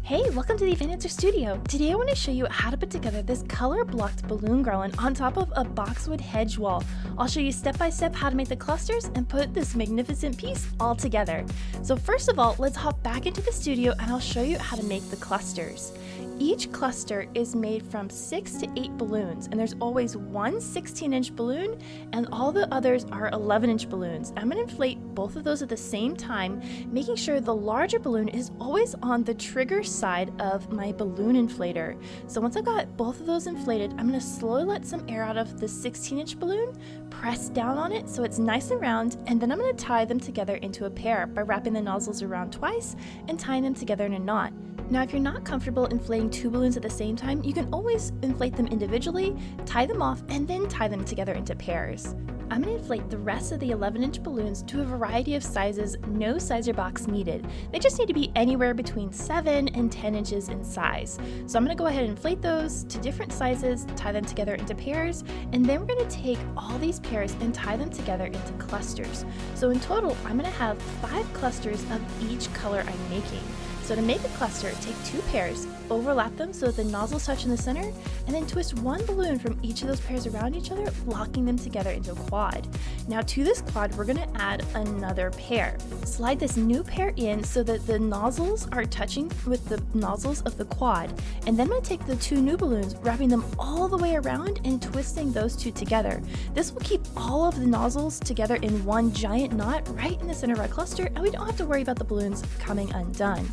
Hey, welcome to the Fan Studio. Today I want to show you how to put together this color-blocked balloon garland on top of a boxwood hedge wall. I'll show you step by step how to make the clusters and put this magnificent piece all together. So first of all, let's hop back into the studio and I'll show you how to make the clusters. Each cluster is made from 6 to 8 balloons, and there's always one 16-inch balloon and all the others are 11-inch balloons. I'm going to inflate both of those at the same time, making sure the larger balloon is always on the trigger side of my balloon inflator. So once I've got both of those inflated, I'm going to slowly let some air out of the 16-inch balloon, press down on it so it's nice and round, and then I'm going to tie them together into a pair by wrapping the nozzles around twice and tying them together in a knot. Now, if you're not comfortable inflating 2 balloons at the same time, you can always inflate them individually, tie them off, and then tie them together into pairs. I'm going to inflate the rest of the 11-inch balloons to a variety of sizes, no sizer box needed. They just need to be anywhere between 7 and 10 inches in size. So I'm going to go ahead and inflate those to different sizes, tie them together into pairs, and then we're going to take all these pairs and tie them together into clusters. So in total, I'm going to have 5 clusters of each color I'm making. So to make a cluster, take 2 pairs, overlap them so that the nozzles touch in the center, and then twist one balloon from each of those pairs around each other, locking them together into a quad. Now to this quad, we're going to add another pair. Slide this new pair in so that the nozzles are touching with the nozzles of the quad, and then I'm going to take the 2 new balloons, wrapping them all the way around and twisting those 2 together. This will keep all of the nozzles together in one giant knot right in the center of our cluster, and we don't have to worry about the balloons coming undone.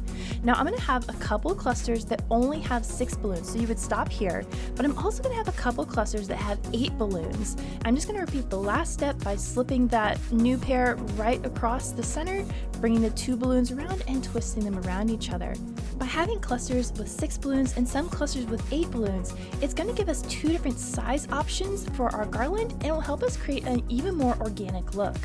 Now I'm going to have a couple clusters that only have 6 balloons, so you would stop here, but I'm also going to have a couple clusters that have 8 balloons. I'm just going to repeat the last step by slipping that new pair right across the center, bringing the 2 balloons around and twisting them around each other. By having clusters with 6 balloons and some clusters with 8 balloons, it's going to give us 2 different size options for our garland and will help us create an even more organic look.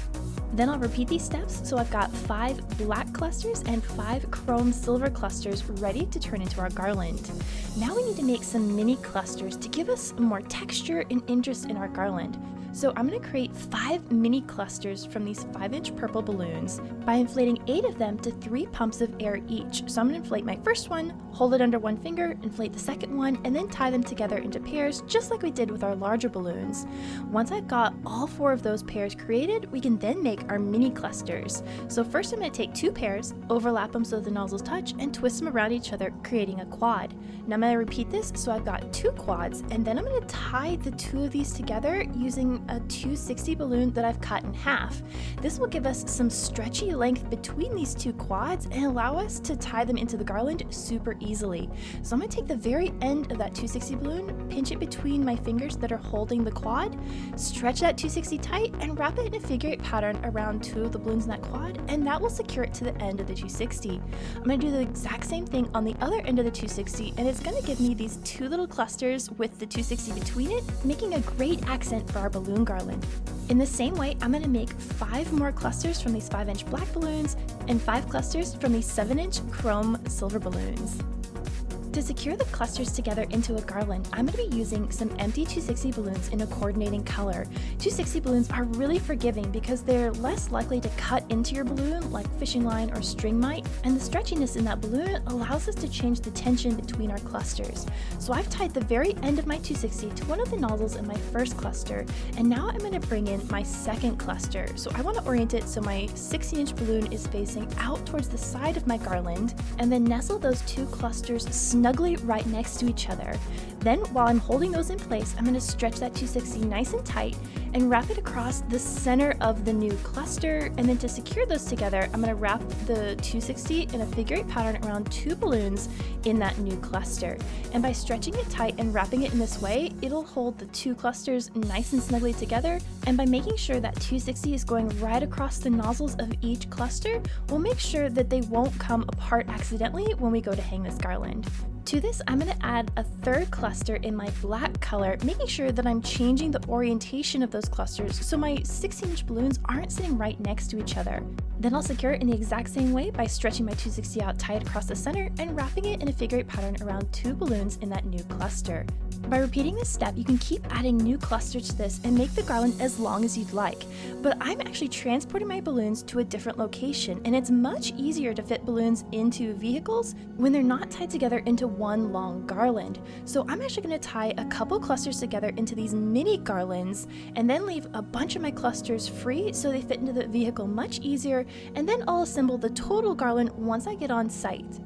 Then I'll repeat these steps, so I've got 5 black clusters and 5 chrome silver clusters ready to turn into our garland. Now we need to make some mini clusters to give us more texture and interest in our garland. So I'm going to create 5 mini clusters from these 5-inch purple balloons by inflating 8 of them to 3 pumps of air each. So I'm going to inflate my first one, hold it under one finger, inflate the second one, and then tie them together into pairs just like we did with our larger balloons. Once I've got all 4 of those pairs created, we can then make our mini clusters. So first I'm going to take 2 pairs, overlap them so the nozzles touch, and twist them around each other, creating a quad. Now I'm going to repeat this, so I've got 2 quads, and then I'm going to tie the 2 of these together using a 260 balloon that I've cut in half. This will give us some stretchy length between these 2 quads and allow us to tie them into the garland super easily. So I'm going to take the very end of that 260 balloon, pinch it between my fingers that are holding the quad, stretch that 260 tight, and wrap it in a figure 8 pattern around 2 of the balloons in that quad, and that will secure it to the end of the 260. I'm going to do the exact same thing on the other end of the 260, and it's going to give me these 2 little clusters with the 260 between it, making a great accent for our balloon garland. In the same way, I'm going to make 5 more clusters from these 5-inch black balloons and 5 clusters from these 7-inch chrome silver balloons. To secure the clusters together into a garland, I'm going to be using some empty 260 balloons in a coordinating color. 260 balloons are really forgiving because they're less likely to cut into your balloon like fishing line or string might, and the stretchiness in that balloon allows us to change the tension between our clusters. So I've tied the very end of my 260 to one of the nozzles in my first cluster, and now I'm going to bring in my second cluster. So I want to orient it so my 16-inch balloon is facing out towards the side of my garland, and then nestle those 2 clusters snugly right next to each other. Then, while I'm holding those in place, I'm going to stretch that 260 nice and tight and wrap it across the center of the new cluster. And then to secure those together, I'm going to wrap the 260 in a figure 8 pattern around 2 balloons in that new cluster. And by stretching it tight and wrapping it in this way, it'll hold the 2 clusters nice and snugly together. And by making sure that 260 is going right across the nozzles of each cluster, we'll make sure that they won't come apart accidentally when we go to hang this garland. To this, I'm going to add a 3rd cluster in my black color, making sure that I'm changing the orientation of those clusters so my 16-inch balloons aren't sitting right next to each other. Then I'll secure it in the exact same way by stretching my 260 out tight across the center and wrapping it in a figure 8 pattern around 2 balloons in that new cluster. By repeating this step, you can keep adding new clusters to this and make the garland as long as you'd like. But I'm actually transporting my balloons to a different location, and it's much easier to fit balloons into vehicles when they're not tied together into one long garland. So I'm actually going to tie a couple clusters together into these mini garlands and then leave a bunch of my clusters free so they fit into the vehicle much easier, and then I'll assemble the total garland once I get on site.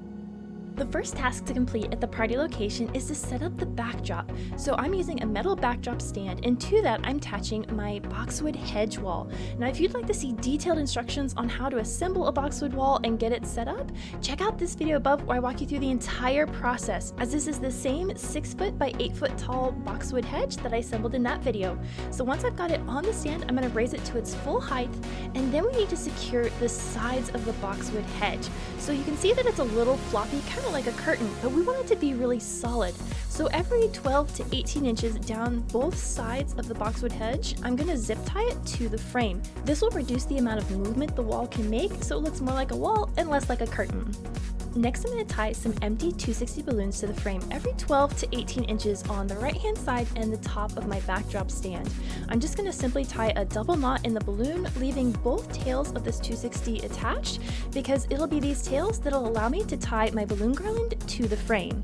The first task to complete at the party location is to set up the backdrop. So I'm using a metal backdrop stand, and to that I'm attaching my boxwood hedge wall. Now if you'd like to see detailed instructions on how to assemble a boxwood wall and get it set up, check out this video above where I walk you through the entire process, as this is the same 6 foot by 8 foot tall boxwood hedge that I assembled in that video. So once I've got it on the stand, I'm going to raise it to its full height, and then we need to secure the sides of the boxwood hedge. So you can see that it's a little floppy, kind of like a curtain, but we want it to be really solid. So every 12 to 18 inches down both sides of the boxwood hedge, I'm going to zip tie it to the frame. This will reduce the amount of movement the wall can make, so it looks more like a wall and less like a curtain. Next, I'm going to tie some empty 260 balloons to the frame every 12 to 18 inches on the right hand side and the top of my backdrop stand. I'm just going to simply tie a double knot in the balloon, leaving both tails of this 260 attached, because it'll be these tails that'll allow me to tie my balloon garland to the frame.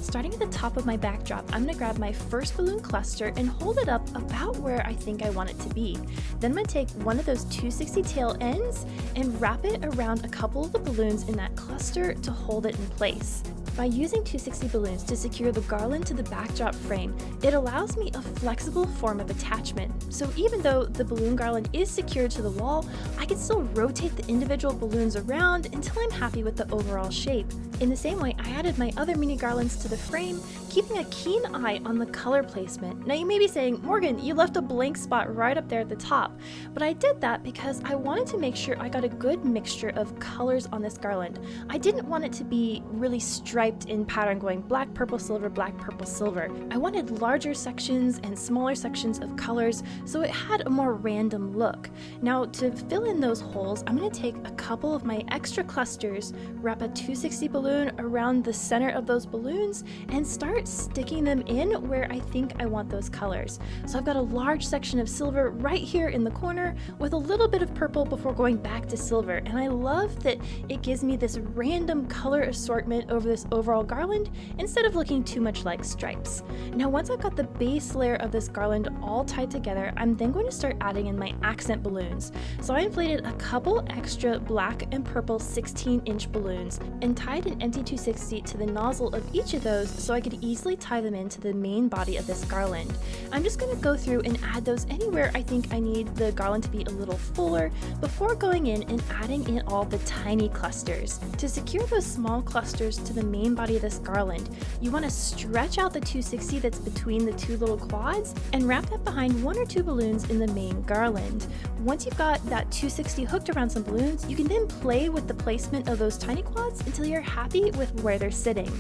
Starting at the top of my backdrop, I'm going to grab my first balloon cluster and hold it up about where I think I want it to be. Then I'm going to take one of those 260 tail ends and wrap it around a couple of the balloons in that cluster to hold it in place. By using 260 balloons to secure the garland to the backdrop frame, it allows me a flexible form of attachment. So even though the balloon garland is secured to the wall, I can still rotate the individual balloons around until I'm happy with the overall shape. In the same way, I added my other mini garlands to the frame, keeping a keen eye on the color placement. Now you may be saying, Morgan, you left a blank spot right up there at the top, but I did that because I wanted to make sure I got a good mixture of colors on this garland. I didn't want it to be really striped in pattern going black, purple, silver, black, purple, silver. I wanted larger sections and smaller sections of colors so it had a more random look. Now to fill in those holes, I'm going to take a couple of my extra clusters, wrap a 260 balloon around the center of those balloons, and start sticking them in where I think I want those colors. So I've got a large section of silver right here in the corner with a little bit of purple before going back to silver, and I love that it gives me this random color assortment over this overall garland instead of looking too much like stripes. Now once I've got the base layer of this garland all tied together, I'm then going to start adding in my accent balloons. So I inflated a couple extra black and purple 16-inch balloons and tied an empty 260 to the nozzle of each of those so I could easily tie them into the main body of this garland. I'm just going to go through and add those anywhere I think I need the garland to be a little fuller before going in and adding in all the tiny clusters. To secure those small clusters to the main body of this garland, you want to stretch out the 260 that's between the two little quads and wrap that behind one or two balloons in the main garland. Once you've got that 260 hooked around some balloons, you can then play with the placement of those tiny quads until you're happy with where they're sitting.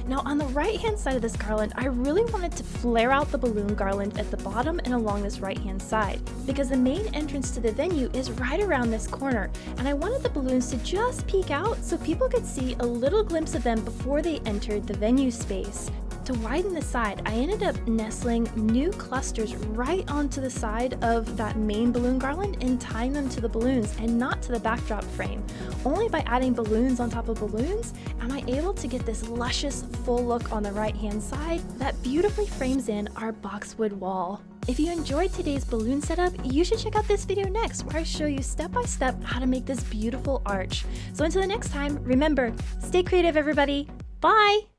Now on the right hand side of this garland, I really wanted to flare out the balloon garland at the bottom and along this right hand side, because the main entrance to the venue is right around this corner, and I wanted the balloons to just peek out so people could see a little glimpse of them before they entered the venue space. To widen the side, I ended up nestling new clusters right onto the side of that main balloon garland and tying them to the balloons and not to the backdrop frame. Only by adding balloons on top of balloons am I able to get this luscious full look on the right hand side that beautifully frames in our boxwood wall. If you enjoyed today's balloon setup, you should check out this video next where I show you step by step how to make this beautiful arch. So until the next time, remember, stay creative everybody. Bye!